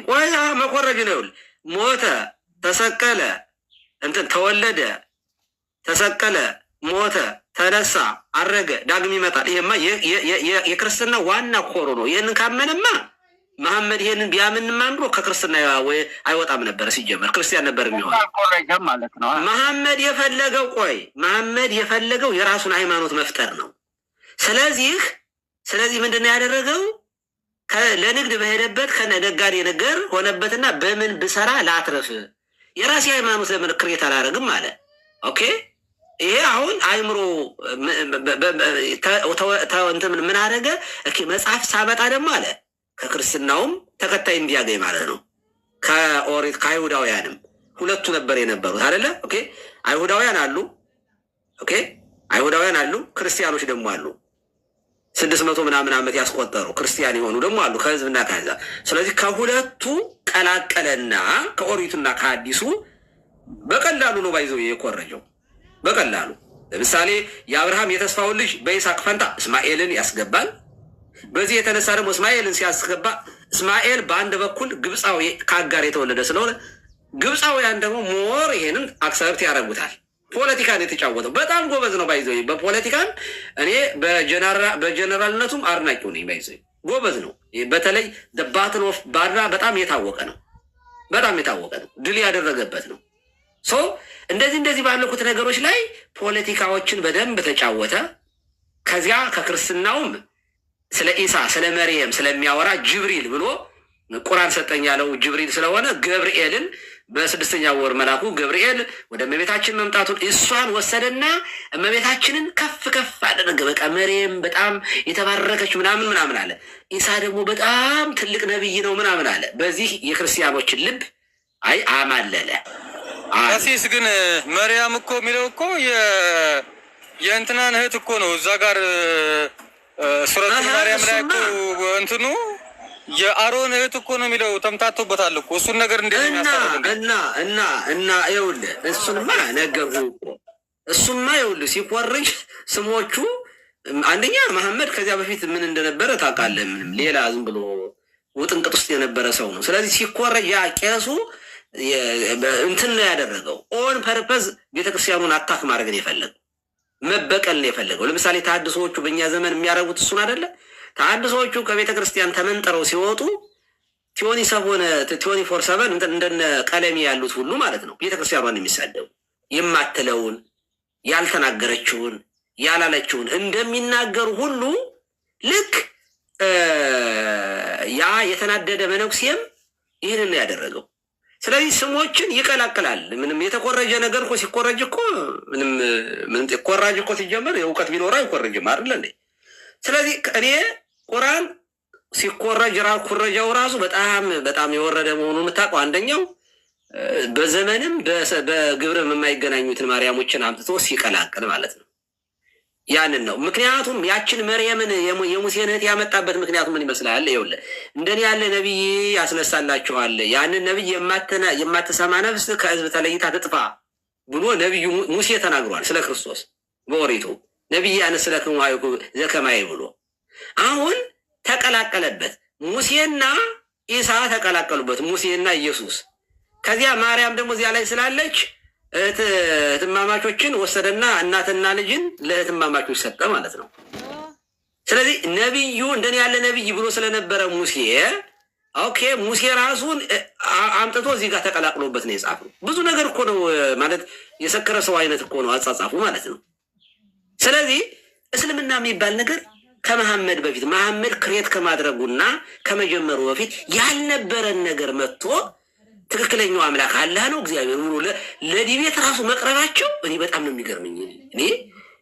ቆይ መኮረጅ ነው። ሞተ፣ ተሰቀለ እንትን ተወለደ፣ ተሰቀለ፣ ሞተ፣ ተነሳ፣ አረገ፣ ዳግም ይመጣል። ይሄማ የክርስትና ዋና ኮሮ ነው። ይህንን ካመንማ መሐመድ ይሄንን ቢያምንማ ኑሮ ከክርስትና አይወጣም ነበር። ሲጀመር ክርስቲያን ነበር የሚሆን ማለት ነው። መሐመድ የፈለገው የራሱን ሃይማኖት መፍጠር ነው። ስለዚህ ምንድን ነው ያደረገው? ለንግድ በሄደበት ከነጋዴ ነገር ሆነበትና በምን ብሰራ ላትረፍ የራሴ ሃይማኖት ለምን ክሬት አላደርግም አለ። ኦኬ ይሄ አሁን አይምሮ ምን አደረገ? መጽሐፍ ሳመጣ ደግሞ አለ ከክርስትናውም ተከታይ እንዲያገኝ ማለት ነው። ከኦሪት ከአይሁዳውያንም ሁለቱ ነበር የነበሩት አይደለ? ኦኬ አይሁዳውያን አሉ፣ ክርስቲያኖች ደግሞ አሉ። 600 ምናምን ዓመት ያስቆጠሩ ክርስቲያን የሆኑ ደግሞ አሉ ከህዝብና ከዛ። ስለዚህ ከሁለቱ ቀላቀለና ከኦሪቱና ከአዲሱ በቀላሉ ነው ባይዘው የኮረጀው በቀላሉ። ለምሳሌ የአብርሃም የተስፋውን ልጅ በይስሐቅ ፈንታ እስማኤልን ያስገባል። በዚህ የተነሳ ደግሞ እስማኤልን ሲያስገባ እስማኤል በአንድ በኩል ግብፃዊ ከአጋር የተወለደ ስለሆነ ግብፃውያን ደግሞ ሞር ይሄንን አክሰብት ያደርጉታል። ፖለቲካን የተጫወተው በጣም ጎበዝ ነው ባይዘው። በፖለቲካን እኔ በጀነራልነቱም አድናቂው ነኝ ባይዘው። ጎበዝ ነው። በተለይ ባትል ኦፍ ባድራ በጣም የታወቀ ነው። ድል ያደረገበት ነው። እንደዚህ ባለኩት ነገሮች ላይ ፖለቲካዎችን በደንብ ተጫወተ። ከዚያ ከክርስትናውም ስለ ኢሳ ስለ መርየም ስለሚያወራ ጅብሪል ብሎ ቁርአን ሰጠኝ ያለው ጅብሪል ስለሆነ ገብርኤልን በ6ኛው ወር መልአኩ ገብርኤል ወደ እመቤታችን መምጣቱን እሷን ወሰደና እመቤታችንን ከፍ አደረገ። በቃ መርየም በጣም የተባረከች ምናምን አለ። ኢሳ ደግሞ በጣም ትልቅ ነብይ ነው ምናምን አለ። በዚህ የክርስቲያኖችን ልብ አማለለ። ቀሲስ ግን መርያም እኮ የሚለው እኮ የእንትናን እህት እኮ ነው። እዛ ጋር ሱረቱ ማርያም ላይ እኮ እንትኑ የአሮን እህት እኮ ነው የሚለው። ተምታቶበታል እኮ እሱን ነገር እና ይኸውልህ እሱንማ ነገርኩህ እኮ እሱማ ይኸውልህ ሲኮርጅ ስሞቹ አንደኛ መሐመድ ከዚያ በፊት ምን እንደነበረ ታውቃለህ። ምንም ሌላ ዝም ብሎ ውጥንቅጥ ውስጥ የነበረ ሰው ነው። ስለዚህ ሲኮረጅ ያ ቄሱ እንትን ነው ያደረገው። ኦን ፐርፐዝ ቤተክርስቲያኑን አታክ ማድረግ ነው የፈለገው፣ መበቀል ነው የፈለገው። ለምሳሌ ተሐድሶዎቹ በእኛ ዘመን የሚያደርጉት እሱን አይደለ? ተሐድሶዎቹ ከቤተ ክርስቲያን ተመንጠረው ሲወጡ 24/7 እንደነ ቀለሚ ያሉት ሁሉ ማለት ነው ቤተ ክርስቲያኗን የሚሳደቡ የማትለውን ያልተናገረችውን ያላለችውን እንደሚናገሩ ሁሉ ልክ ያ የተናደደ መነኩሴም ይህንን ነው ያደረገው። ስለዚህ ስሞችን ይቀላቅላል። ምንም የተኮረጀ ነገር እኮ ሲኮረጅ እኮ ምንም ኮራጅ እኮ ሲጀመር የእውቀት ቢኖረው አይኮረጅም አይደለ እንዴ? ስለዚህ እኔ ቁርአን ሲኮረጅ ኩረጃው ራሱ በጣም የወረደ መሆኑን የምታውቀው አንደኛው በዘመንም በግብርም የማይገናኙትን ማርያሞችን አምጥቶ ሲቀላቅል ማለት ነው። ያንን ነው ምክንያቱም ያችን መርየምን የሙሴን እህት ያመጣበት ምክንያቱ ምን ይመስላል? ይኸውልህ እንደኔ ያለ ነቢይ ያስነሳላችኋል፣ ያንን ነቢይ የማትሰማ ነፍስ ከህዝብ ተለይታ ትጥፋ ብሎ ነቢዩ ሙሴ ተናግሯል። ስለ ክርስቶስ በኦሪቱ ነቢይ ያነስለክሙ ዘከማይ ብሎ አሁን ተቀላቀለበት። ሙሴና ኢሳ ተቀላቀሉበት፣ ሙሴና ኢየሱስ። ከዚያ ማርያም ደግሞ እዚያ ላይ ስላለች እህትማማቾችን ወሰደና እናትና ልጅን ለእህትማማቾች ሰጠ ማለት ነው። ስለዚህ ነቢዩ እንደኔ ያለ ነቢይ ብሎ ስለነበረ ሙሴ ራሱን አምጥቶ እዚህ ጋር ተቀላቅሎበት ነው የጻፈው። ብዙ ነገር እኮ ነው ማለት የሰከረ ሰው አይነት እኮ ነው አጻጻፉ ማለት ነው። ስለዚህ እስልምና የሚባል ነገር ከመሐመድ በፊት መሐመድ ክሬት ከማድረጉና ከመጀመሩ በፊት ያልነበረን ነገር መጥቶ ትክክለኛው አምላክ አላህ ነው እግዚአብሔር ብሎ ለዲቤት ራሱ መቅረባቸው እኔ በጣም ነው የሚገርመኝ።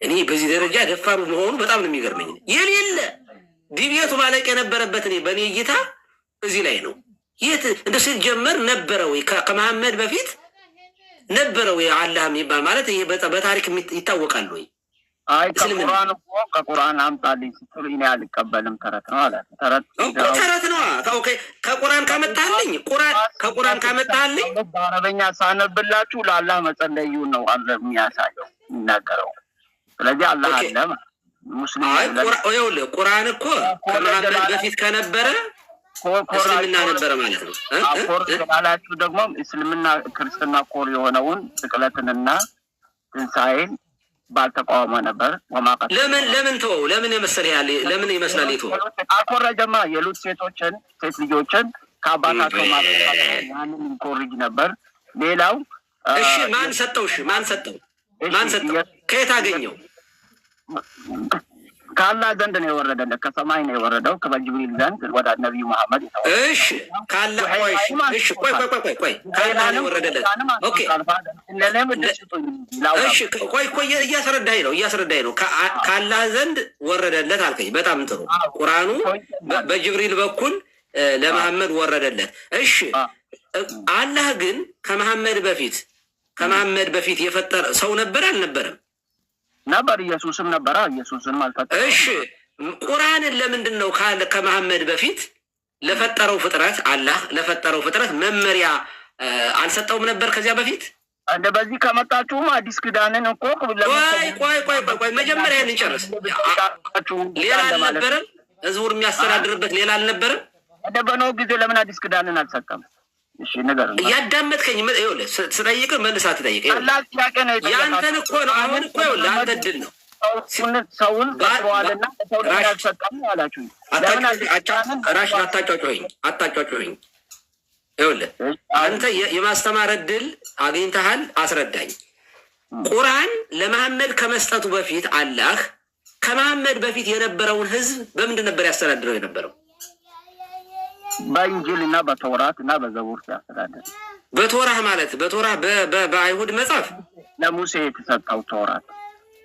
እኔ በዚህ ደረጃ ደፋሩ መሆኑ በጣም ነው የሚገርመኝ። የሌለ ዲቤቱ ማለቅ የነበረበት እኔ በእኔ እይታ እዚህ ላይ ነው። የት እንደ ሲጀመር ነበረ ወይ ከመሐመድ በፊት ነበረ ወይ አላህ የሚባል ማለት ይሄ በታሪክ ይታወቃል ወይ? አይ ከቁርአን አምጣልኝ ስትሉ እኔ አልቀበልም። ተረት ነው አለ። ተረት ነው። ኦኬ ከቁርአን ካመጣልኝ ከቁርአን ካመጣልኝ በአረበኛ ሳነብላችሁ ለአላህ መጸለዩን ነው አለ የሚያሳየው የሚናገረው። ስለዚህ አላህ አለ ሙስሊም ይኸውልህ ቁርአን እኮ ከመሐመድ በፊት ከነበረ እስልምና ነበረ ማለት ነው። አላችሁ ደግሞ እስልምና ክርስትና ኮር የሆነውን ስቅለትንና ትንሣኤን ባልተቃወመ ነበር። ለምን ተወው? ለምን የመሰለ ያለ ለምን ይመስላል ይተው አልኮረጀማ የሉት ሴት ልጆችን ከአባታቸው ማለት ያንን ኮርጅ ነበር። ሌላው እሺ ማን ሰጠው? እሺ ማን ሰጠው? ከየት አገኘው? ከአላህ ዘንድ ነው የወረደለት። ከሰማይ ነው የወረደው ከጅብሪል ዘንድ ወደ ነቢዩ መሐመድ። እሺ ካላህ ቆይ እሺ ቆይ ካላህ ነው የወረደለት። ኦኬ እሺ ቆይ እያስረዳኝ ነው ካላህ ዘንድ ወረደለት አልከኝ። በጣም ጥሩ። ቁርአኑ በጅብሪል በኩል ለመሐመድ ወረደለት። እሺ አላህ ግን ከመሐመድ በፊት የፈጠረ ሰው ነበር አልነበረም? ነበር። ኢየሱስም ነበረ። ኢየሱስም አልፈጠረም። እሺ ቁርአንን ለምንድን ነው ከመሐመድ በፊት ለፈጠረው ፍጥረት አላህ ለፈጠረው ፍጥረት መመሪያ አልሰጠውም ነበር ከዚያ በፊት? እንደ በዚህ ከመጣችሁም አዲስ ኪዳንን እኮ ቆይ መጀመሪያ እንጨርስ። ሌላ አልነበረም? ህዝቡን የሚያስተዳድርበት ሌላ አልነበረም? እንደ በኖህ ጊዜ ለምን አዲስ ኪዳንን አልሰጠም? እሺ ነገር እያዳመጥከኝ ይኸውልህ ስጠይቅህ መልሳት ትጠይቅ። ያንተን እኮ ነው አሁን እኮ ይኸውልህ አንተ ድል ነው ሰውን ፈጥሯልና ሰውን አልሰጠም አላችሁ። ራሽን አታጫጩኝ። ይኸውልህ አንተ የማስተማር እድል አግኝተሃል። አስረዳኝ። ቁርአን ለመሐመድ ከመስጠቱ በፊት አላህ ከመሐመድ በፊት የነበረውን ህዝብ በምንድን ነበር ያስተዳድረው የነበረው? በእንጅል እና በተውራት እና በዘቡር ያስተዳደር። በቶራህ ማለት በቶራህ በአይሁድ መጽሐፍ ለሙሴ የተሰጠው ተውራት።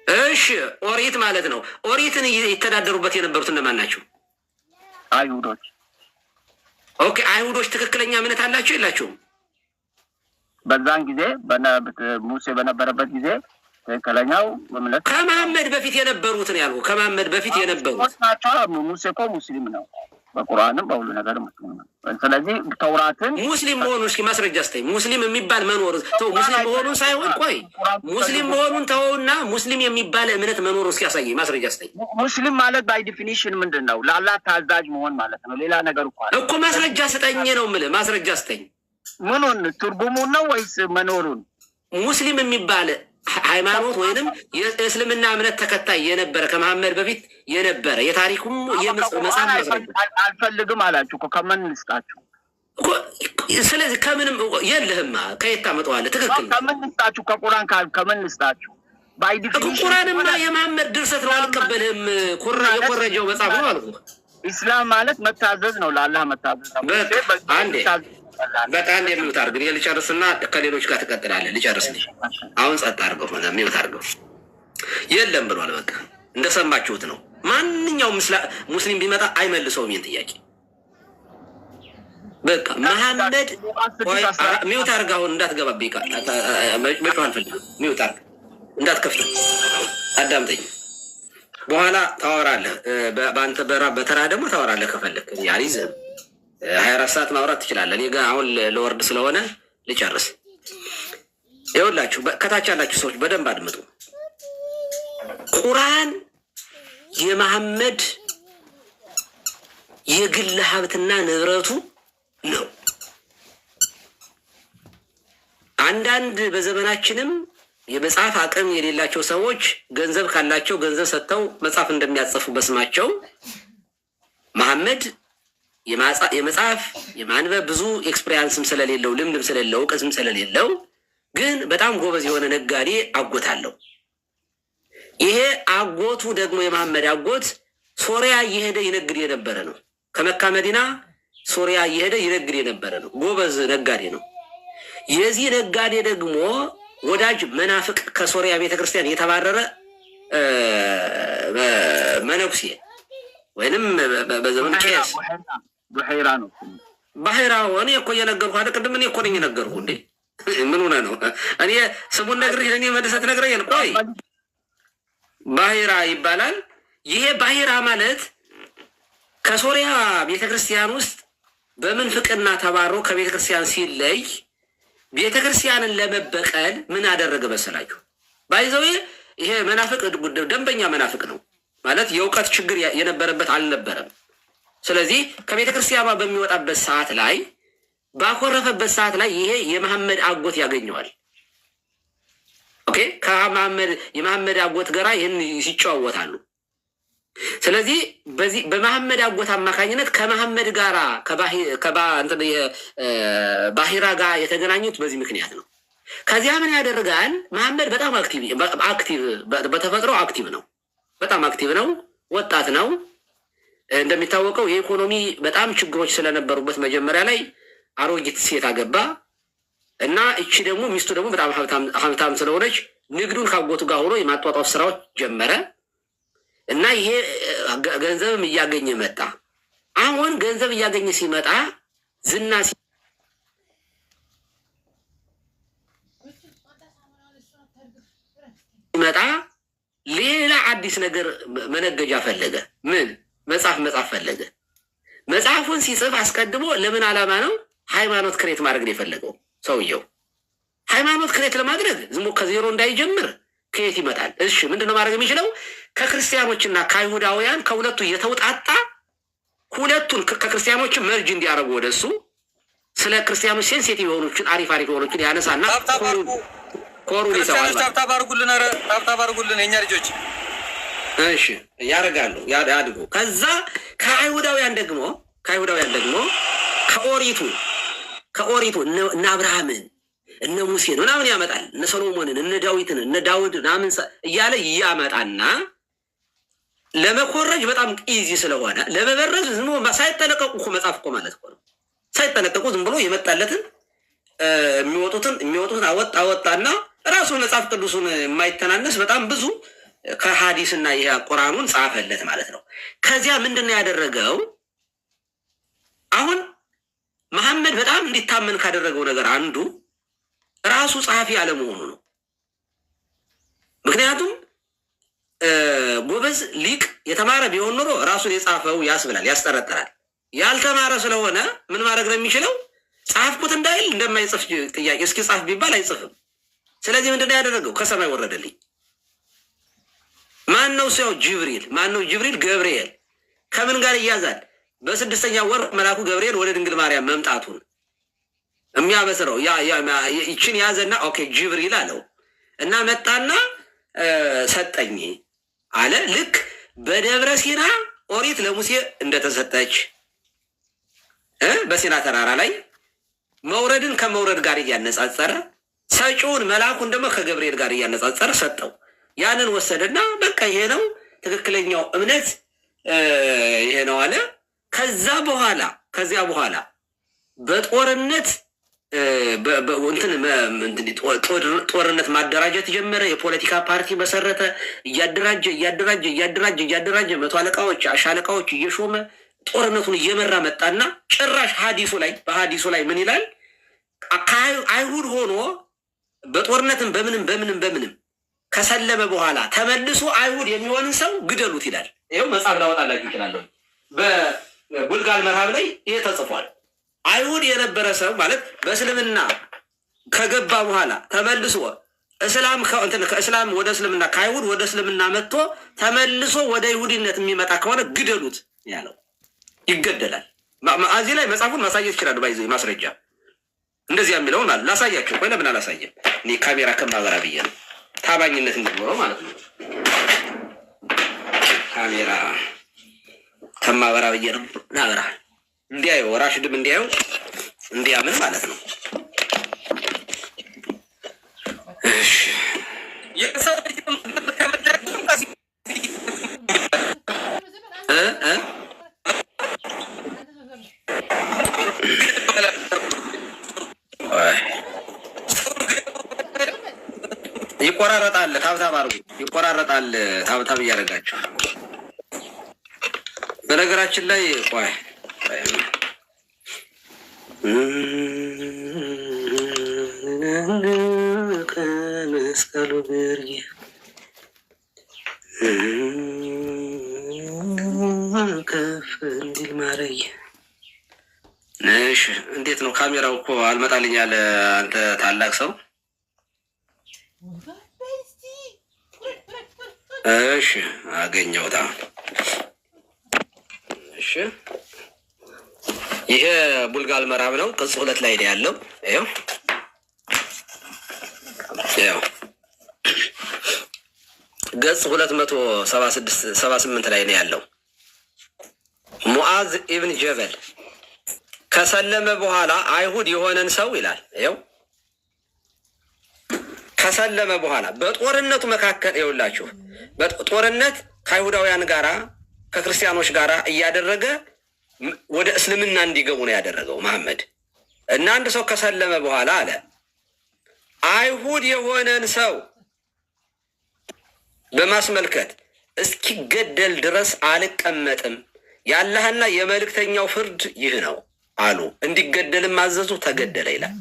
እሺ ኦሪት ማለት ነው። ኦሪትን ይተዳደሩበት የነበሩት እነማን ናቸው? አይሁዶች። ኦኬ አይሁዶች ትክክለኛ እምነት አላቸው የላቸውም? በዛን ጊዜ ሙሴ በነበረበት ጊዜ ትክክለኛው እምነት ከመሐመድ በፊት የነበሩትን ያልኩህ ከመሐመድ በፊት የነበሩት ናቸው። ሙሴ እኮ ሙስሊም ነው በቁርአንም በሁሉ ነገር ሙስሊም ነው። ስለዚህ ተውራትን ሙስሊም መሆኑን እስኪ ማስረጃ ስጠኝ። ሙስሊም የሚባል መኖር ተው። ሙስሊም መሆኑን ሳይሆን ቆይ ሙስሊም መሆኑን ተውና ሙስሊም የሚባል እምነት መኖሩ እስኪ ያሳየኝ፣ ማስረጃ ስጠኝ። ሙስሊም ማለት ባይ ዲፊኒሽን ምንድን ነው? ለአላህ ታዛዥ መሆን ማለት ነው። ሌላ ነገር እኮ ማስረጃ ስጠኝ ነው የምልህ። ማስረጃ ስጠኝ። ምኑን? ትርጉሙን ነው ወይስ መኖሩን? ሙስሊም የሚባል ሃይማኖት ወይንም የእስልምና እምነት ተከታይ የነበረ ከመሐመድ በፊት የነበረ የታሪኩም መጽሐፍ አልፈልግም አላችሁ እኮ ከምን ልስጣችሁ? ስለዚህ ከምንም የለህማ ከየት ታመጣዋለህ? ትክክል ከምን ልስጣችሁ? ከቁርአን ከምን ልስጣችሁ? ቁርአንማ የመሐመድ ድርሰት ነው። አልቀበልህም። የኮረጀው መጽሐፍ ነው አልኩህ። ኢስላም ማለት መታዘዝ ነው፣ ለአላህ መታዘዝ ነው። አንዴ በቃ አንድ የሚውት አድርግ። እኔ ልጨርስና ከሌሎች ጋር ትቀጥላለህ። ልጨርስ ልጅ አሁን ጸጥ አድርገው ሆነ ሚውት አድርገው የለም ብሏል። በቃ እንደሰማችሁት ነው። ማንኛውም ሙስሊም ቢመጣ አይመልሰውም ይህን ጥያቄ። በቃ መሐመድ ሚውት አድርግ። አሁን እንዳትገባብኝ መጮህ አልፈልግም። ሚውት አድርግ፣ እንዳትከፍት። አዳምጠኝ። በኋላ ታወራለህ። በአንተ በተራ ደግሞ ታወራለህ ከፈለክ ያሪዝም 24 ሰዓት ማውራት ትችላለህ። እኔ ጋር አሁን ለወርድ ስለሆነ ልጨርስ። ይኸውላችሁ ከታች ያላችሁ ሰዎች በደንብ አድምጡ። ቁርአን የመሐመድ የግል ሀብትና ንብረቱ ነው። አንዳንድ በዘመናችንም የመጽሐፍ አቅም የሌላቸው ሰዎች ገንዘብ ካላቸው ገንዘብ ሰጥተው መጽሐፍ እንደሚያጽፉ በስማቸው መሐመድ የመጽሐፍ የማንበብ ብዙ ኤክስፔሪንስም ስለሌለው ልምድም ስለሌለው እውቀትም ስለሌለው ግን በጣም ጎበዝ የሆነ ነጋዴ አጎት አለው። ይሄ አጎቱ ደግሞ የመሐመድ አጎት ሶሪያ እየሄደ ይነግድ የነበረ ነው። ከመካ መዲና ሶሪያ እየሄደ ይነግድ የነበረ ነው። ጎበዝ ነጋዴ ነው። የዚህ ነጋዴ ደግሞ ወዳጅ መናፍቅ ከሶሪያ ቤተክርስቲያን የተባረረ መነኩሴ ወይንም በዘመን ቄስ ቡሄራ ነው። ባህራ ሆነ እኮ እየነገርኩ አይደል? ቅድም እኔ እኮ ነኝ የነገርኩ እንዴ። ምን ሆነ ነው? እኔ ስሙን ነግሬህ ለኔ መልሰህ ትነግረኛለህ። ቆይ ባህራ ይባላል። ይሄ ባህራ ማለት ከሶሪያ ቤተክርስቲያን ውስጥ በምንፍቅና ተባሮ ከቤተክርስቲያን ሲለይ ቤተክርስቲያንን ለመበቀል ምን አደረገ መሰላችሁ? ባይዘው ይሄ መናፍቅ ደንበኛ መናፍቅ ነው ማለት የእውቀት ችግር የነበረበት አልነበረም። ስለዚህ ከቤተ ክርስቲያኗ በሚወጣበት ሰዓት ላይ ባኮረፈበት ሰዓት ላይ ይሄ የመሐመድ አጎት ያገኘዋል። ኦኬ የመሐመድ አጎት ጋራ ይህን ሲጨዋወታሉ። ስለዚህ በዚህ በመሐመድ አጎት አማካኝነት ከመሐመድ ጋራ ባህራ ጋር የተገናኙት በዚህ ምክንያት ነው። ከዚያ ምን ያደርጋል? መሐመድ በጣም አክቲቭ በተፈጥሮ አክቲቭ ነው። በጣም አክቲቭ ነው። ወጣት ነው። እንደሚታወቀው የኢኮኖሚ በጣም ችግሮች ስለነበሩበት መጀመሪያ ላይ አሮጊት ሴት አገባ እና እቺ ደግሞ ሚስቱ ደግሞ በጣም ሀብታም ስለሆነች ንግዱን ካጎቱ ጋር ሆኖ የማጧጧፍ ስራዎች ጀመረ እና ይሄ ገንዘብም እያገኘ መጣ። አሁን ገንዘብ እያገኘ ሲመጣ ዝና ሲመጣ ሌላ አዲስ ነገር መነገጃ ፈለገ። ምን መጽሐፍ ፈለገ። መጽሐፉን ሲጽፍ አስቀድሞ ለምን ዓላማ ነው? ሃይማኖት ክሬት ማድረግ ነው የፈለገው ሰውየው። ሃይማኖት ክሬት ለማድረግ ዝም ከዜሮ እንዳይጀምር ከየት ይመጣል? እሺ ምንድነው ማድረግ የሚችለው? ከክርስቲያኖችና ከአይሁዳውያን ከሁለቱ የተውጣጣ ሁለቱን ከክርስቲያኖች መርጅ እንዲያደርጉ ወደሱ ስለ ክርስቲያኖች ሴንሲቲቭ የሆኑችን አሪፍ የሆኑችን ያነሳና ኮሩን ይሰዋል። ታብታብ አድርጉልን የኛ ልጆች። እሺ ያደርጋሉ ያድጉ። ከዛ ከአይሁዳውያን ደግሞ ከኦሪቱ እነ አብርሃምን እነ ሙሴን ምናምን ያመጣል። እነ ሰሎሞንን እነ ዳዊትን እነ ዳውድ ምናምን እያለ ያመጣና ለመኮረጅ በጣም ኢዚ ስለሆነ ለመበረዝ ዝም ብሎ ሳይጠነቀቁ እኮ መጽሐፍ እኮ ማለት እኮ ነው። ሳይጠነቀቁ ዝም ብሎ የመጣለትን የሚወጡትን አወጣና ራሱን መጽሐፍ ቅዱሱን የማይተናነስ በጣም ብዙ ከሀዲስና ይሄ ቁርአኑን ጻፈለት ማለት ነው። ከዚያ ምንድነው ያደረገው? አሁን መሐመድ በጣም እንዲታመን ካደረገው ነገር አንዱ ራሱ ጸሐፊ አለመሆኑ ነው። ምክንያቱም ጎበዝ ሊቅ የተማረ ቢሆን ኖሮ ራሱን የጻፈው ያስብላል፣ ያስጠረጥራል። ያልተማረ ስለሆነ ምን ማድረግ ነው የሚችለው? ጻፍኩት እንዳይል እንደማይጽፍ ጥያቄ እስኪ ጻፍ ቢባል አይጽፍም። ስለዚህ ምንድነው ያደረገው? ከሰማይ ወረደልኝ። ማን ነው ሰው? ጅብሪል። ማን ነው ጅብሪል? ገብርኤል። ከምን ጋር ይያዛል? በስድስተኛ ወር መልአኩ ገብርኤል ወደ ድንግል ማርያም መምጣቱን የሚያበስረው ይችን ያዘና ኦኬ ጅብሪል አለው እና መጣና ሰጠኝ አለ። ልክ በደብረ ሲና ኦሪት ለሙሴ እንደተሰጠች በሲና ተራራ ላይ መውረድን ከመውረድ ጋር እያነጻጸረ ሰጪውን መልአኩን ደግሞ ከገብርኤል ጋር እያነጻጸረ ሰጠው። ያንን ወሰደና በቃ ይሄ ነው ትክክለኛው እምነት ይሄ ነው አለ። ከዚያ በኋላ በጦርነት ጦርነት ማደራጀት ጀመረ። የፖለቲካ ፓርቲ መሰረተ። እያደራጀ መቶ አለቃዎች፣ አሻለቃዎች እየሾመ ጦርነቱን እየመራ መጣና ጭራሽ በሀዲሱ ላይ ምን ይላል? አይሁድ ሆኖ በጦርነትም በምንም ከሰለመ በኋላ ተመልሶ አይሁድ የሚሆንን ሰው ግደሉት ይላል። ይኸው መጽሐፍ ላወጣላችሁ ይችላለሁ። በቡልጋል መርሃብ ላይ ይሄ ተጽፏል። አይሁድ የነበረ ሰው ማለት በእስልምና ከገባ በኋላ ተመልሶ ከእስላም ወደ እስልምና ከአይሁድ ወደ እስልምና መጥቶ ተመልሶ ወደ ይሁዲነት የሚመጣ ከሆነ ግደሉት ያለው ይገደላል። እዚህ ላይ መጽሐፉን ማሳየት ይችላሉ። ባይዘ ማስረጃ እንደዚህ የሚለውን ማለት ላሳያቸው። ቆይ ለምን አላሳየም? እኔ ካሜራ ከማበራ ብዬ ነው፣ ታማኝነት እንዲኖረው ማለት ነው። ካሜራ ከማበራ ብዬ ነው። ናበራ እንዲያየው ራሽድም እንዲያየው እንዲያምን ማለት ነው። ይቆራረጣል። ታብታብ አድርጉ። ይቆራረጣል። ታብታብ እያደረጋችሁ በነገራችን ላይ ቆይ ከመስቀሉ ግርጌ ከፍ እንዲል ማረኝ። እሺ እንዴት ነው? ካሜራው እኮ አልመጣልኝ ያለ አንተ ታላቅ ሰው። እሺ አገኘሁት። እሺ ይሄ ቡልጋል መራብ ነው። ቅጽ 2 ላይ ነው ያለው። ይኸው ገጽ 278 ላይ ነው ያለው። ሙዓዝ ኢብን ጀበል ከሰለመ በኋላ አይሁድ የሆነን ሰው ይላል። ይኸው ከሰለመ በኋላ በጦርነቱ መካከል ይኸውላችሁ፣ በጦርነት ከአይሁዳውያን ጋራ ከክርስቲያኖች ጋራ እያደረገ ወደ እስልምና እንዲገቡ ነው ያደረገው መሐመድ። እና አንድ ሰው ከሰለመ በኋላ አለ አይሁድ የሆነን ሰው በማስመልከት እስኪገደል ድረስ አልቀመጥም፣ የአላህና የመልእክተኛው ፍርድ ይህ ነው አሉ። እንዲገደልም አዘዙ። ተገደለ ይላል።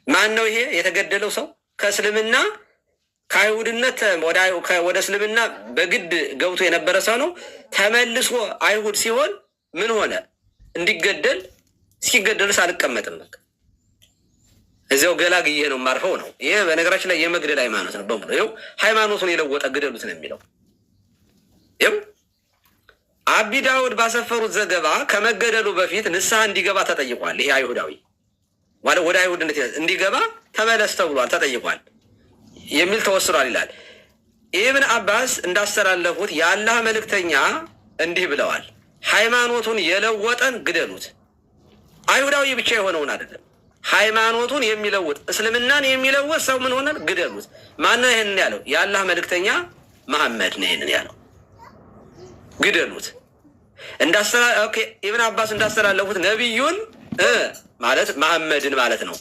ማን ነው ይሄ የተገደለው ሰው? ከእስልምና ከአይሁድነት ወደ እስልምና በግድ ገብቶ የነበረ ሰው ነው። ተመልሶ አይሁድ ሲሆን ምን ሆነ? እንዲገደል እስኪገደልስ አልቀመጥም፣ በቃ እዚያው ገላግዬ ነው የማርፈው ነው። ይሄ በነገራችን ላይ የመግደል ሃይማኖት ነው በሙሉ። ይኸው ሃይማኖቱን የለወጠ ግደሉት ነው የሚለው። ይኸው አቢ ዳውድ ባሰፈሩት ዘገባ ከመገደሉ በፊት ንስሐ እንዲገባ ተጠይቋል። ይሄ አይሁዳዊ ወደ አይሁድነት እንዲገባ ተመለስ ተብሏል፣ ተጠይቋል የሚል ተወስኗል ይላል። ኢብን አባስ እንዳስተላለፉት የአላህ መልእክተኛ እንዲህ ብለዋል፣ ሃይማኖቱን የለወጠን ግደሉት። አይሁዳዊ ብቻ የሆነውን አይደለም፣ ሃይማኖቱን የሚለውጥ እስልምናን የሚለውጥ ሰው ምን ሆነን ግደሉት። ማነው ይህንን ያለው? የአላህ መልእክተኛ መሐመድ ነው ይህንን ያለው። ግደሉት። ኢብን አባስ እንዳስተላለፉት ነቢዩን ማለት መሐመድን ማለት ነው።